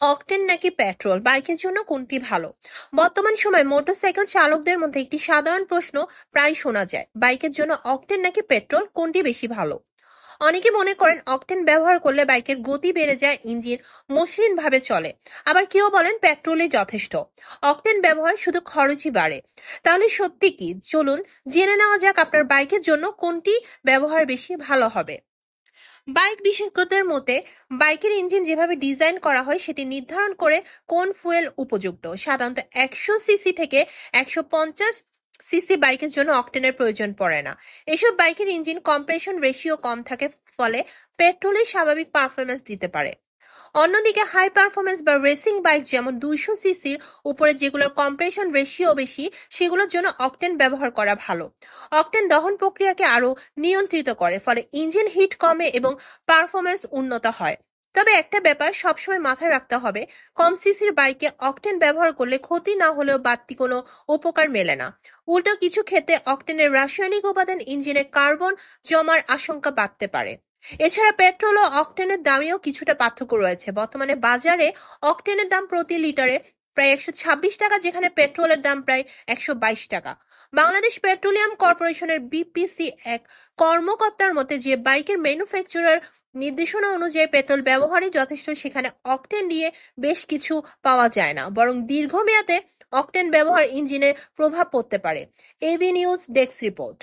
Octane নাকি petrol, বাইকের জন্য কোনটি ভালো? বর্তমান সময়ে মোটরসাইকেল চালকদের মধ্যে একটি সাধারণ প্রশ্ন প্রায় শোনা যায়, বাইকের জন্য অকটেন নাকি পেট্রোল, কোনটি বেশি ভালো? অনেকে মনে করেন অকটেন ব্যবহার করলে বাইকের গতি বেড়ে যায়, ইঞ্জিন মসৃণ ভাবে চলে। আবার কেউ বলেন পেট্রোলই যথেষ্ট, অকটেন ব্যবহার শুধু খরচই বাড়ে। তাহলে সত্যি কি? চলুন জেনে নেওয়া যাক আপনার বাইকের জন্য কোনটি ব্যবহার বেশি ভালো হবে। বাইক বিশেষজ্ঞদের মতে বাইকের ইঞ্জিন যেভাবে ডিজাইন করা হয় সেটি নির্ধারণ করে কোন ফুয়েল উপযুক্ত। সাধারণত 100 সিসি থেকে 150 সিসি বাইকের জন্য অকটেনের প্রয়োজন পড়ে না। এসব বাইকের ইঞ্জিন কম্প্রেশন রেশিও কম থাকে, ফলে পেট্রোলের স্বাভাবিক পারফরমেন্স দিতে পারে। অন্যদিকে হাই পারফরমেন্স বা রেসিং বাইক যেমন 200 সিসির উপরে, যেগুলোর কম্প্রেশন রেশিও বেশি, সেগুলোর জন্য অকটেন ব্যবহার করা ভালো। অকটেন দহন প্রক্রিয়াকে আরো নিয়ন্ত্রিত করে, ফলে ইঞ্জিন হিট কমে এবং পারফরমেন্স উন্নত হয়। তবে একটা ব্যাপার সবসময় মাথায় রাখতে হবে, কম সিসির বাইকে অকটেন ব্যবহার করলে ক্ষতি না হলেও বাড়তি কোনো উপকার মেলে না। উল্টো কিছু ক্ষেত্রে অকটেনের রাসায়নিক উপাদান ইঞ্জিনে কার্বন জমার আশঙ্কা বাড়তে পারে। এছাড়া পেট্রোল ও অকটেনের দামেও কিছুটা পার্থক্য রয়েছে। বর্তমানে বাজারে অকটেনের দাম প্রতি লিটারে প্রায় 126 টাকা, যেখানে পেট্রোলের দাম প্রায় 122 টাকা। বাংলাদেশ পেট্রোলিয়াম কর্পোরেশনের বিপিসি এক কর্মকর্তার মতে, যে বাইকের ম্যানুফ্যাকচারার নির্দেশনা অনুযায়ী পেট্রোল ব্যবহারই যথেষ্ট, সেখানে অকটেন দিয়ে বেশ কিছু পাওয়া যায় না, বরং দীর্ঘমেয়াদে অকটেন ব্যবহার ইঞ্জিনে প্রভাব পড়তে পারে। AB news desk report.